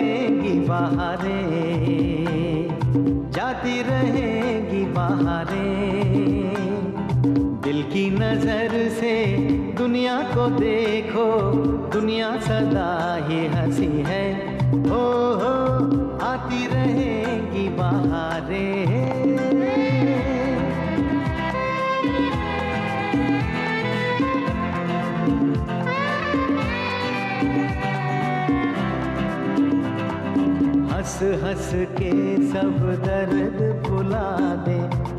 रहेंगी बहारें, जाती रहेंगी बहारें। दिल की नजर से दुनिया को देखो, दुनिया सदा ही हंसी है। हो आती रहेंगी बहारें। हंस हंस के सब दर्द भुला दे,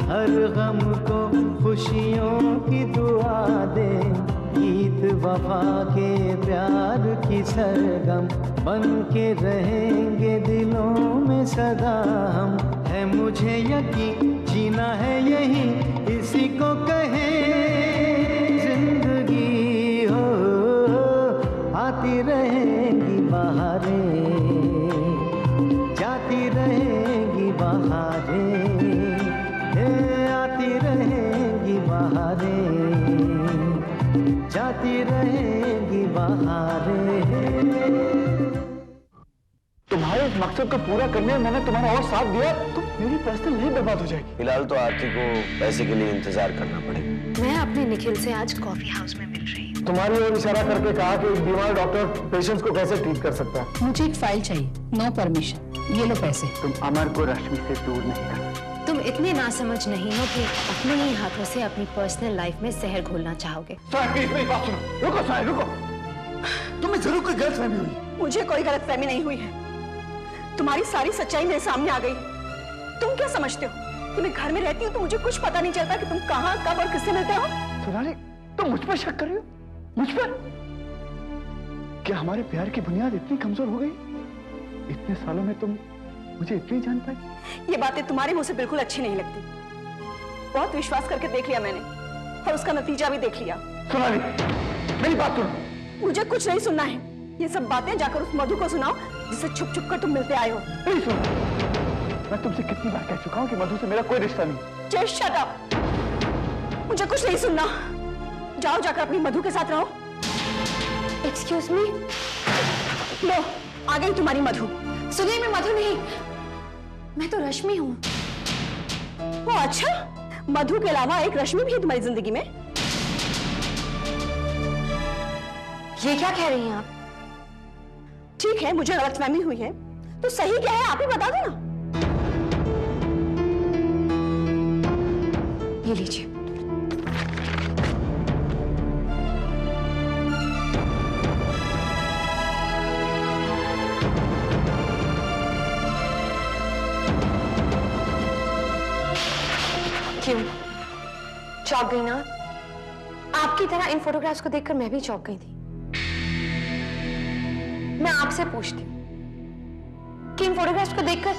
हर गम को खुशियों की दुआ दे। गीत वफा के प्यार की सरगम बन के रहेंगे दिलों में सदा हम। है मुझे यकीन जीना है यही, इसी को कहे जिंदगी। हो आती रहेंगी बहारें, जाती रहेंगी बहारें। आती रहेंगी बहारें, जाती रहेंगी बहारें। तुम्हारे इस मकसद को पूरा करने में मैंने तुम्हारा और साथ दिया तो मेरी पर्सनल नहीं बर्बाद हो जाएगी। फिलहाल तो आरती को पैसे के लिए इंतजार करना पड़ेगा। मैं अपने निखिल से आज कॉफी हाउस में मिल रही हूँ। तुम्हारी ओर इशारा करके कहा कि एक बीमार डॉक्टर पेशेंट्स को कैसे ट्रीट कर सकता है। मुझे एक फाइल चाहिए, नो परमिशन। ये लो पैसे। तुम अमर को रश्मि से दूर नहीं कर सकते। तुम इतने नासमझ नहीं हो कि अपने ही हाथों से अपनी पर्सनल लाइफ में जहर घोलना चाहोगे। प्लीज मेरी बात सुनो। रुको साहिल रुको। तुम्हें जरूर कोई गलतफहमी हुई। मुझे कोई गलतफहमी नहीं हुई है। तुम्हारी सारी सच्चाई मेरे सामने आ गई। तुम क्या समझते हो कि मैं घर में रहती हूँ तो मुझे कुछ पता नहीं चलता कि तुम कहाँ कब और किससे मिलते हो? सोनाली तुम मुझ पर शक कर रही हो? मुझ पर? क्या हमारे प्यार की बुनियाद इतनी कमजोर हो गई? इतने सालों में तुम मुझे इतनी जान पाई? ये बातें तुम्हारे मुंह से बिल्कुल अच्छी नहीं लगती। बहुत विश्वास करके देख लिया मैंने और उसका नतीजा भी देख लिया। सोनाली मेरी बात सुनो। मुझे कुछ नहीं सुनना है। ये सब बातें जाकर उस मधु को सुनाओ जिससे छुप छुप कर तुम मिलते आए हो। नहीं सुनो, मैं तुमसे कितनी बार कह चुका हूँ कि मधु से मेरा कोई रिश्ता नहीं। Just shut up. मुझे कुछ नहीं सुनना। जाओ जाकर अपनी मधु के साथ रहो। Excuse me. लो आ गई तुम्हारी मधु। सुनिए, मैं मधु नहीं, मैं तो रश्मि हूँ। वो अच्छा, मधु के अलावा एक रश्मि भी है तुम्हारी जिंदगी में? ये क्या कह रही हैं आप? ठीक है, मुझे गलतफहमी हुई है तो सही क्या है आप ही बता दो ना। ये लीजिए। क्यों चौंक गई ना? आपकी तरह इन फोटोग्राफ्स को देखकर मैं भी चौंक गई थी। मैं आपसे पूछती हूँ कि इन फोटोग्राफ्स को देखकर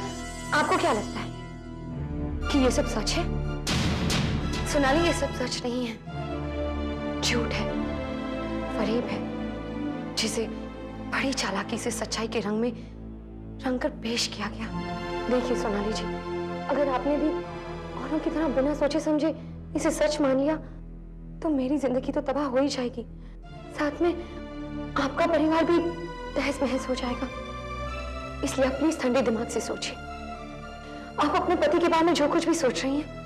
आपको क्या लगता है कि ये सब सच है? सोनाली, ये सब सच नहीं है, झूठ है, फरेब है, जिसे बड़ी चालाकी से सच्चाई के रंग में रंग कर पेश किया गया। देखिए सोनाली जी, अगर आपने भी औरों की तरह बिना सोचे समझे इसे सच मान लिया तो मेरी जिंदगी तो तबाह हो ही जाएगी, साथ में आपका परिवार भी तहस महस हो जाएगा। इसलिए आप प्लीज ठंडे दिमाग से सोचिए। आप अपने पति के बारे में जो कुछ भी सोच रही हैं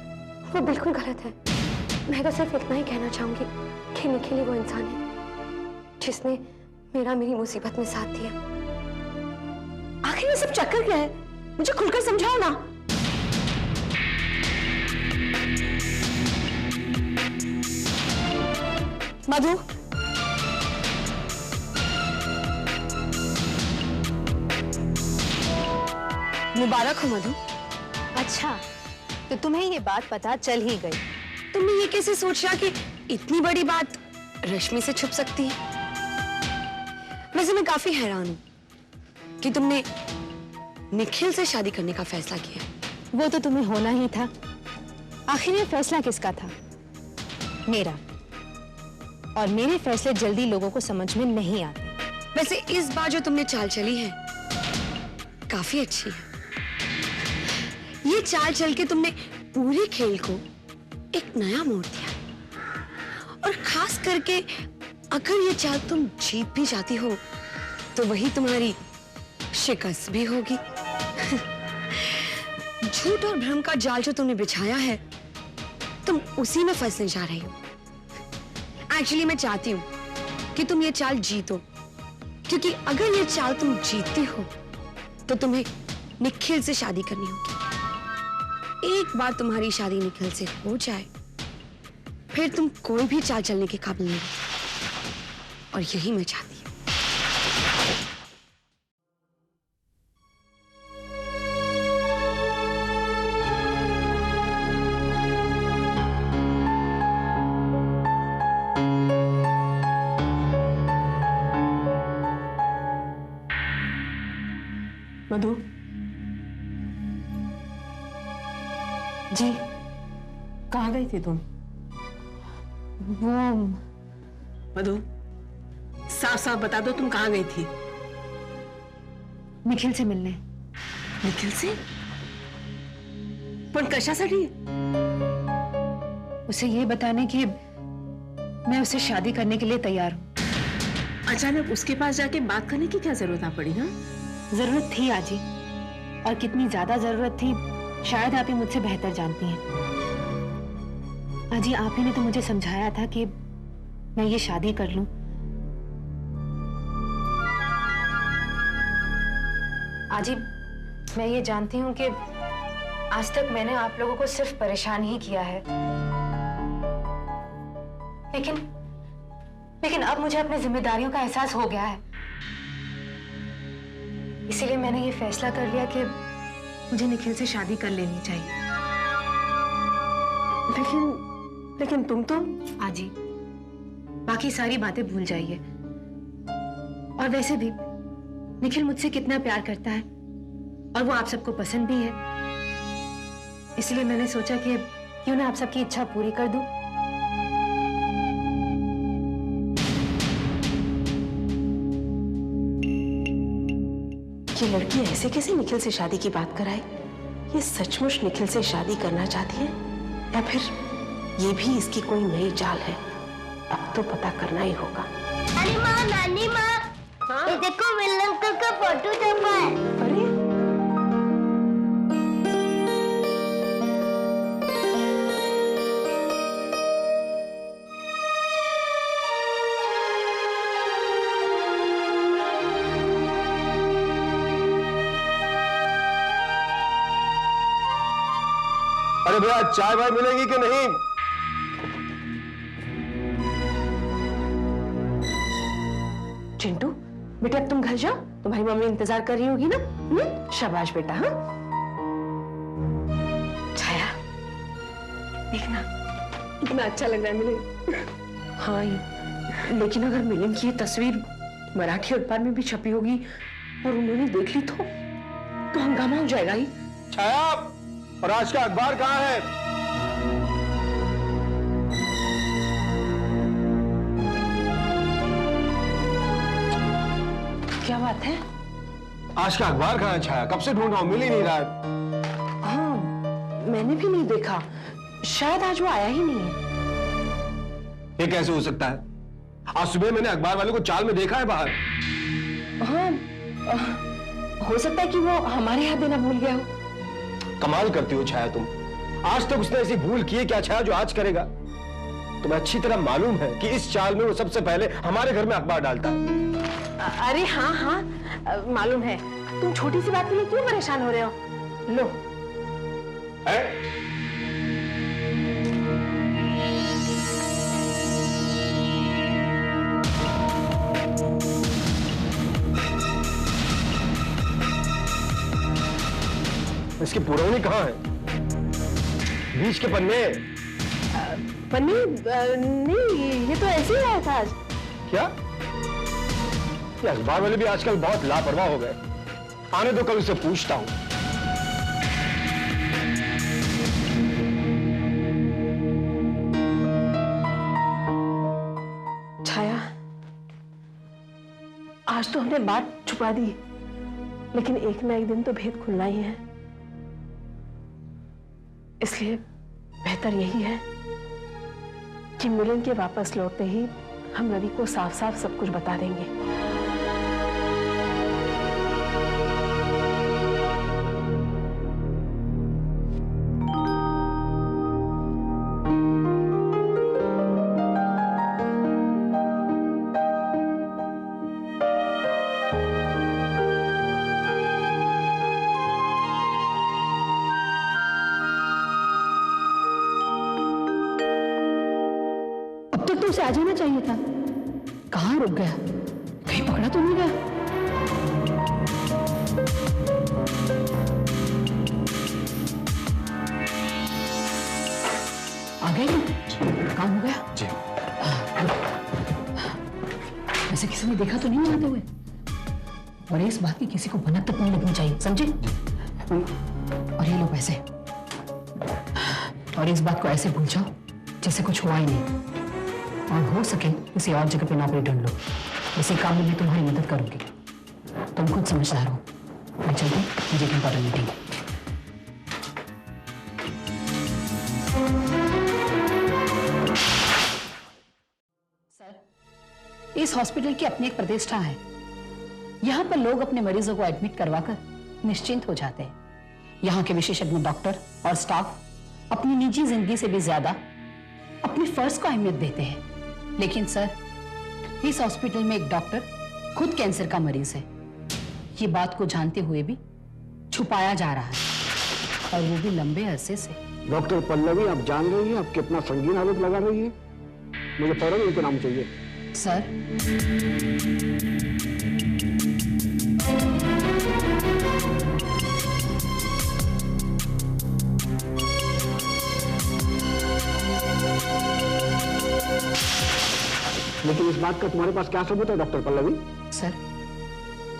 वो बिल्कुल गलत है। मैं तो सिर्फ इतना ही कहना चाहूंगी कि निखिल वो इंसान है जिसने मेरी मुसीबत में साथ दिया। आखिर ये सब चक्कर क्या है? मुझे खुलकर समझाओ ना। मधु, मुबारक हो मधु। अच्छा, तो तुम्हें ये बात पता चल ही गई। तुमने ये कैसे सोचा कि इतनी बड़ी बात रश्मि से छुप सकती है? वैसे मैं काफी हैरान हूं कि तुमने निखिल से शादी करने का फैसला किया। वो तो तुम्हें होना ही था। आखिर ये फैसला किसका था? मेरा। और मेरे फैसले जल्दी लोगों को समझ में नहीं आते। वैसे इस बार जो तुमने चाल चली है काफी अच्छी है। ये चाल चल के तुमने पूरे खेल को एक नया मोड़ दिया। और खास करके अगर ये चाल तुम जीत भी जाती हो तो वही तुम्हारी शिकस्त भी होगी। झूठ और भ्रम का जाल जो तुमने बिछाया है, तुम उसी में फंसने जा रही हो। एक्चुअली मैं चाहती हूं कि तुम ये चाल जीतो, क्योंकि अगर ये चाल तुम जीतती हो तो तुम्हें निखिल से शादी करनी होगी। एक बार तुम्हारी शादी निखिल से हो जाए, फिर तुम कोई भी चाल चलने के काबिल नहीं, और यही मैं चाहती हूँ। मधु जी, कहाँ गई थी तुम? वो मधु, साफ साफ बता दो, तुम कहाँ गई थी? निखिल से मिलने। निखिल से? पण कशासाठी? उसे ये बताने कि मैं उससे शादी करने के लिए तैयार हूँ। अचानक उसके पास जाके बात करने की क्या जरूरत आ पड़ी? ना जरूरत थी आजी, और कितनी ज्यादा जरूरत थी शायद आप ही मुझसे बेहतर जानती हैं। आजी, आप ही ने तो मुझे समझाया था कि मैं ये शादी कर लूं। आजी, मैं ये जानती हूं कि आज तक मैंने आप लोगों को सिर्फ परेशान ही किया है, लेकिन अब मुझे अपनी जिम्मेदारियों का एहसास हो गया है। इसीलिए मैंने ये फैसला कर लिया कि मुझे निखिल से शादी कर लेनी चाहिए। लेकिन तुम तो आजी, बाकी सारी बातें भूल जाइए। और वैसे भी निखिल मुझसे कितना प्यार करता है, और वो आप सबको पसंद भी है। इसलिए मैंने सोचा कि क्यों ना आप सबकी इच्छा पूरी कर दूं। ये लड़की ऐसे कैसे निखिल से शादी की बात कराई? ये सचमुच निखिल से शादी करना चाहती है, या फिर ये भी इसकी कोई नई चाल है? अब तो पता करना ही होगा। नानी माँ, ये देखो विलन का फोटो छपा है। अरे अरे भैया, चाय वाय मिलेगी कि नहीं? चिंटू बेटा, तुम घर जाओ, तुम्हारी मम्मी इंतजार कर रही होगी ना। शाबाश बेटा। हाँ छाया, देखना कितना अच्छा लग रहा है मिलिंद। हाँ, लेकिन अगर मिलिंद की ये तस्वीर मराठी अखबार में भी छपी होगी और उन्होंने देख ली तो हंगामा हो जाएगा ही। छाया, और आज का अखबार कहाँ है? क्या बात है? आज का अखबार कहाँ है छाया? कब से ढूंढ रहा हूँ, मिल ही नहीं रहा है। हाँ, मैंने भी नहीं देखा, शायद आज वो आया ही नहीं है। ये कैसे हो सकता है? आज सुबह मैंने अखबार वाले को चाल में देखा है बाहर। हाँ, हो सकता है कि वो हमारे यहाँ देना भूल गया हो। कमाल करती हो छाया तुम। आज तक उसने ऐसी भूल की है क्या छाया जो आज करेगा? तुम्हें अच्छी तरह मालूम है कि इस चाल में वो सबसे पहले हमारे घर में अखबार डालता है। अरे हाँ, मालूम है। तुम छोटी सी बात के लिए क्यों परेशान हो रहे हो? लो। इसकी पुरौनी कहाँ है? बीच के पन्ने। पन्नी नहीं, ये तो ऐसे ही आया था आज। क्या? ये अखबार वाले भी आजकल बहुत लापरवाह हो गए। आने दो, कल उससे पूछता हूं। छाया, आज तो हमने बात छुपा दी, लेकिन एक ना एक दिन तो भेद खुलना ही है। इसलिए बेहतर यही है कि मिलिंद के वापस लौटते ही हम रवि को साफ साफ सब कुछ बता देंगे। उसे आ जाना चाहिए था। कहाँ रुक गया? कहीं पकड़ा तो नहीं गया? आ गए? काम हो गया? जी। वैसे किसी ने देखा तो नहीं आते हुए? और इस बात की किसी को भनक तक नहीं लगनी चाहिए, समझे? और ये लो पैसे। और इस बात को ऐसे भूल जाओ जैसे कुछ हुआ ही नहीं। और हो सके किसी और जगह पे नौकरी ढूंढ लो। इसी काम में भी तुम्हारी मदद करूंगी। तुम खुद समझदार हो। मैं चलती हूँ, मुझे एक इंपॉर्टेंट मीटिंग है। सर, इस हॉस्पिटल की अपनी एक प्रतिष्ठा है। यहाँ पर लोग अपने मरीजों को एडमिट करवाकर निश्चिंत हो जाते हैं। यहाँ के विशेषज्ञ डॉक्टर और स्टाफ अपनी निजी जिंदगी से भी ज्यादा अपने फर्ज को अहमियत देते हैं। लेकिन सर, इस हॉस्पिटल में एक डॉक्टर खुद कैंसर का मरीज है। ये बात को जानते हुए भी छुपाया जा रहा है, और वो भी लंबे अरसे से। डॉक्टर पल्लवी, आप जान रही हैं आप कितना संगीन आरोप लगा रही है। मुझे फौरन इनका नाम चाहिए। सर, लेकिन इस बात का तुम्हारे पास क्या सबूत है डॉक्टर पल्लवी? सर,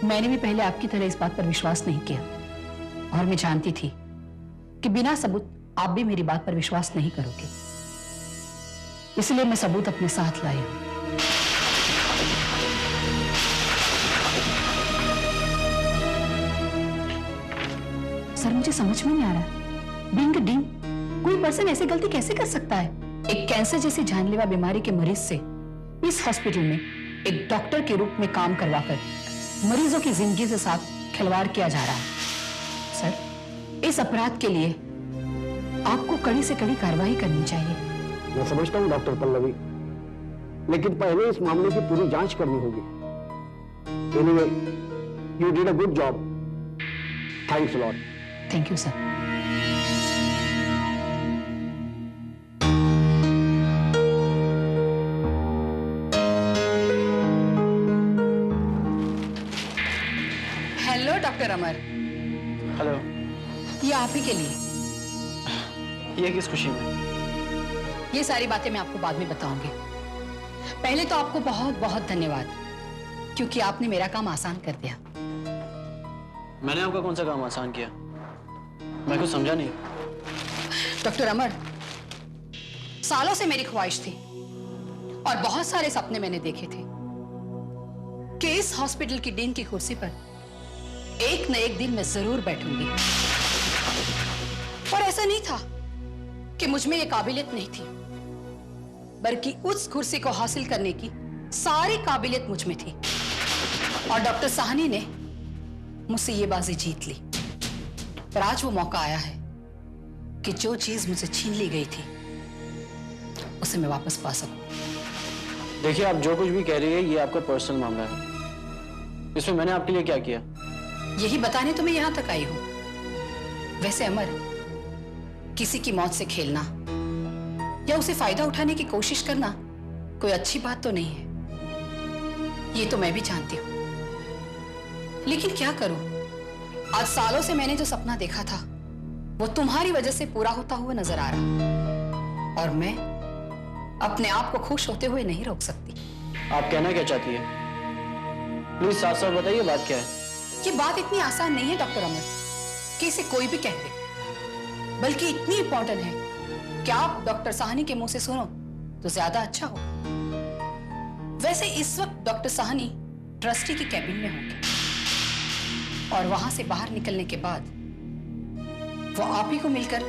मैंने भी पहले आपकी तरह इस बात पर विश्वास नहीं किया, और मैं जानती थी कि बिना सबूत आप भी मेरी बात पर विश्वास नहीं करोगे। इसलिए मैं सबूत अपने साथ लाई हूं। सर, मुझे समझ में नहीं आ रहा, बीइंग अ डीन कोई पर्सन ऐसी गलती कैसे कर सकता है? एक कैंसर जैसी जानलेवा बीमारी के मरीज से इस हॉस्पिटल में एक डॉक्टर के रूप में काम करवाकर मरीजों की जिंदगी के साथ खिलवाड़ किया जा रहा है। सर, इस अपराध के लिए आपको कड़ी से कड़ी कार्रवाई करनी चाहिए। मैं समझता हूँ डॉक्टर पल्लवी, लेकिन पहले इस मामले की पूरी जांच करनी होगी। Anyway, you did a good job. Thanks a lot. Thank you sir. Hello doctor Amar. Hello. ये आप ही के लिए। ये किस खुशी में? ये सारी बातें मैं आपको बाद में बताऊंगी। पहले तो आपको बहुत बहुत धन्यवाद, क्योंकि आपने मेरा काम आसान कर दिया। मैंने आपका कौन सा काम आसान किया? मैं कुछ समझा नहीं। डॉक्टर अमर, सालों से मेरी ख्वाहिश थी और बहुत सारे सपने मैंने देखे थे कि इस हॉस्पिटल की डीन की कुर्सी पर एक न एक दिन मैं जरूर बैठूंगी। और ऐसा नहीं था कि मुझ में यह काबिलियत नहीं थी, बल्कि उस कुर्सी को हासिल करने की सारी काबिलियत मुझ में थी। और डॉक्टर साहनी ने मुझसे ये बाजी जीत ली। पर आज वो मौका आया है कि जो चीज मुझसे छीन ली गई थी उसे मैं वापस पा सकूं। देखिए, आप जो कुछ भी कह रही है ये आपका पर्सनल मामला है। इसमें मैंने आपके लिए क्या किया? यही बताने तो मैं यहां तक आई हूं। वैसे अमर, किसी की मौत से खेलना या उसे फायदा उठाने की कोशिश करना कोई अच्छी बात तो नहीं है, ये तो मैं भी जानती हूं। लेकिन क्या करूं, आज सालों से मैंने जो सपना देखा था वो तुम्हारी वजह से पूरा होता हुआ नजर आ रहा, और मैं अपने आप को खुश होते हुए नहीं रोक सकती। आप कहना क्या चाहती है? प्लीज साफ साफ बताइए, बात क्या है? ये बात इतनी आसान नहीं है डॉक्टर अमर कि इसे कोई भी कह दे, बल्कि इतनी इंपॉर्टेंट है कि आप डॉक्टर साहनी के मुंह से सुनो तो ज्यादा अच्छा हो। वैसे इस वक्त डॉक्टर साहनी ट्रस्टी की कैबिन में होंगे, और वहां से बाहर निकलने के बाद वो आप ही को मिलकर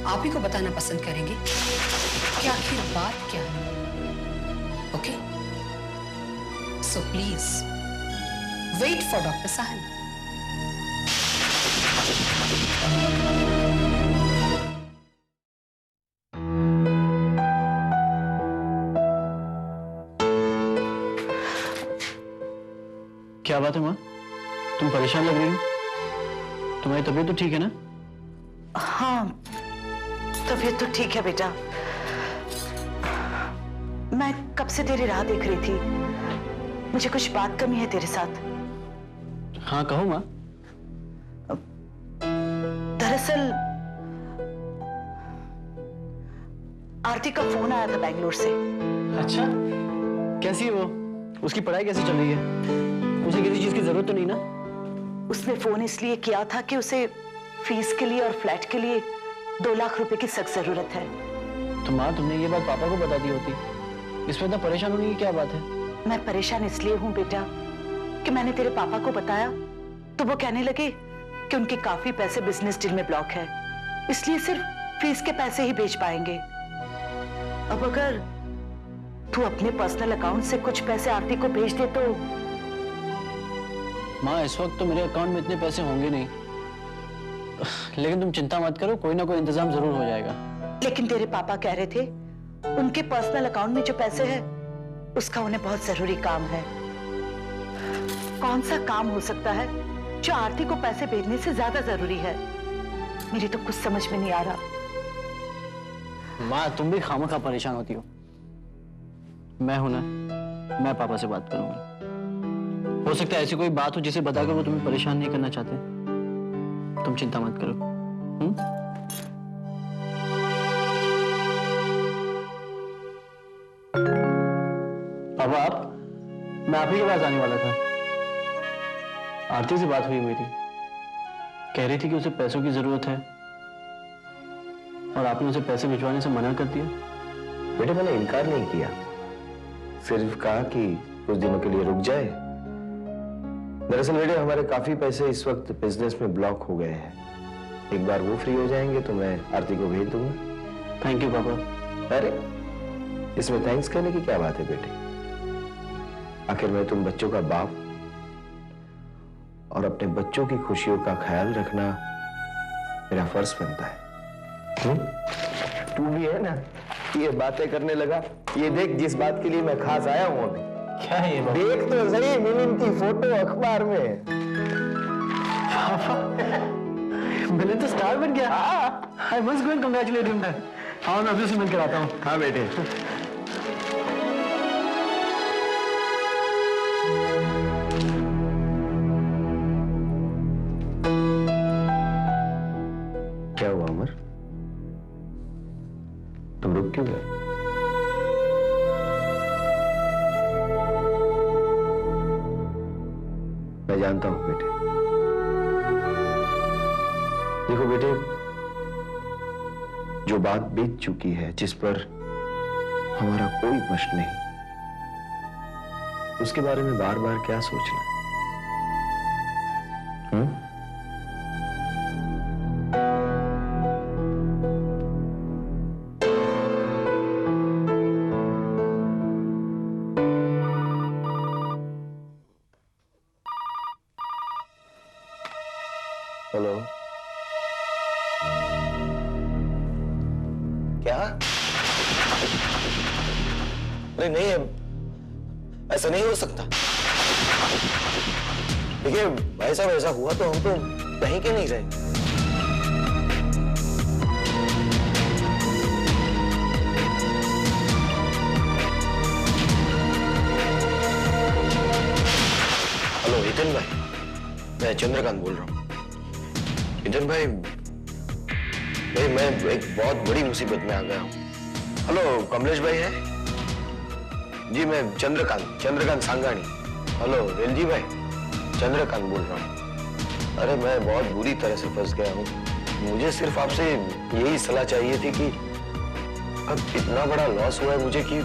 आप ही को बताना पसंद करेंगे कि आखिर बात क्या है। Okay, so please wait for doctor Sahni. क्या बात है माँ, तुम परेशान लग रही हो? तुम्हारी तबीयत तो ठीक है ना? हाँ, तबीयत तो ठीक है बेटा। मैं कब से तेरी राह देख रही थी। मुझे कुछ बात करनी है तेरे साथ। हाँ कहो माँ। दरअसल आरती का फोन आया था बेंगलोर से। अच्छा, कैसी है वो? उसकी पढ़ाई कैसी चल रही है? उसे किसी चीज की जरूरत तो नहीं ना? उसने फोन इसलिए किया था कि उसे फीस के लिए और फ्लैट के लिए 2 लाख रुपए की सख्त जरूरत है। तो माँ, तुमने ये बात पापा को बता दी होती। इसमें इतना परेशान होने की क्या बात है? मैं परेशान इसलिए हूँ बेटा कि मैंने तेरे पापा को बताया तो वो कहने लगे कि उनके काफी पैसे बिजनेस डील में ब्लॉक है, इसलिए सिर्फ फीस के पैसे ही भेज पाएंगे। अब अगर तू अपने पर्सनल अकाउंट से कुछ पैसे आरती को भेज दे तो। माँ, इस वक्त तो मेरे अकाउंट में इतने पैसे होंगे नहीं, लेकिन तुम चिंता मत करो, कोई ना कोई इंतजाम जरूर हो जाएगा। लेकिन तेरे पापा कह रहे थे उनके पर्सनल अकाउंट में जो पैसे हैं उसका उन्हें बहुत जरूरी काम है। कौन सा काम हो सकता है जो आरती को पैसे भेजने से ज्यादा जरूरी है? मेरी तो कुछ समझ में नहीं आ रहा। माँ, तुम भी खामखा परेशान होती हो। मैं हूं ना, मैं पापा से बात करूंगा। हो सकता है ऐसी कोई बात हो जिसे बताकर वो तुम्हें परेशान नहीं करना चाहते। तुम चिंता मत करो। पापा, आप, मैं आप ही के पास आने वाला था। आरती से बात हुई मेरी, कह रही थी कि उसे पैसों की जरूरत है और आपने उसे पैसे भिजवाने से मना कर दिया। बेटे, मैंने इनकार नहीं किया, सिर्फ कहा कि कुछ दिनों के लिए रुक जाए। दरअसल बेटे, हमारे काफी पैसे इस वक्त बिजनेस में ब्लॉक हो गए हैं। एक बार वो फ्री हो जाएंगे तो मैं आरती को भेज दूंगा। थैंक यू पापा। अरे, इसमें थैंक्स कहने की क्या बात है बेटे? आखिर मैं तुम बच्चों का बाप और अपने बच्चों की खुशियों का ख्याल रखना मेरा फर्ज बनता है। तू भी है ना, ये बातें करने लगा। ये देख, जिस बात के लिए मैं खास आया हूं अभी। क्या है ये बात? देख तो सही, मिलिंद की फोटो अखबार में। मिलिंद तो स्टार बन गया। I must go and congratulate him. हाँ, मैं अभी उसे मिलकर आता हूँ। हाँ बेटे। क्या हुआ अमर, तुम रुक क्यों गए? मैं जानता हूं बेटे। देखो बेटे, जो बात बीत चुकी है, जिस पर हमारा कोई वश नहीं, उसके बारे में बार बार क्या सोचना? हेलो, क्या? अरे नहीं, ऐसा नहीं हो सकता। देखिए भाई साहब, ऐसा हुआ तो हम तो कहीं के नहीं रहे। हेलो हितेन भाई, मैं चंद्रकांत बोल रहा हूँ। हितेन भाई, मैं एक बहुत बड़ी मुसीबत में आ गया हूँ। हेलो, कमलेश भाई है जी? मैं चंद्रकांत सांगानी। हेलो वेलजी भाई, चंद्रकांत बोल रहा हूँ। अरे मैं बहुत बुरी तरह से फंस गया हूँ। मुझे सिर्फ आपसे यही सलाह चाहिए थी कि अब इतना बड़ा लॉस हुआ है मुझे कि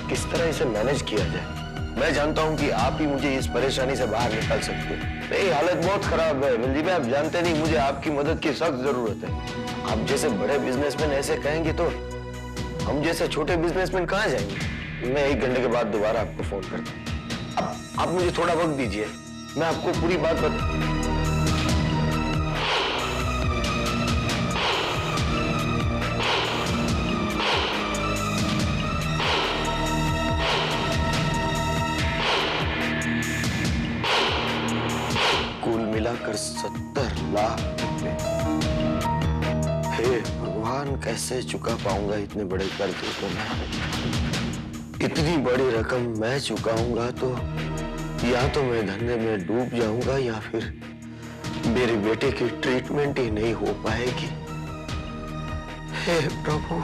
किस तरह इसे मैनेज किया जाए। मैं जानता हूँ कि आप ही मुझे इस परेशानी से बाहर निकाल सकते हैं। मेरी हालत बहुत खराब है वेलजी भाई, आप जानते नहीं, मुझे आपकी मदद की सख्त जरूरत है। आप जैसे बड़े बिजनेसमैन ऐसे कहेंगे तो हम जैसे छोटे बिजनेसमैन कहाँ जाएंगे? मैं 1 घंटे के बाद दोबारा आपको फोन करता हूँ। अब आप मुझे थोड़ा वक्त दीजिए, मैं आपको पूरी बात बता। कुल मिलाकर 70 लाख रुपए। हे भगवान, कैसे चुका पाऊंगा इतने बड़े कर्ज को मैं? इतनी बड़ी रकम मैं चुकाऊंगा तो या तो मैं धंधे में डूब जाऊंगा या फिर मेरे बेटे की ट्रीटमेंट ही नहीं हो पाएगी। हे प्रभु।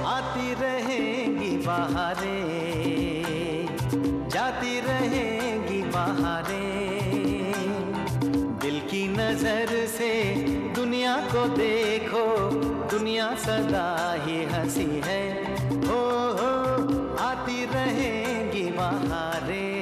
आती रहेंगी बहारें, जाती रहेंगी बहारें, दिल की नजर से दुनिया को देखो, दुनिया सदा ही हंसी है। हो आती रहेंगी बहारें।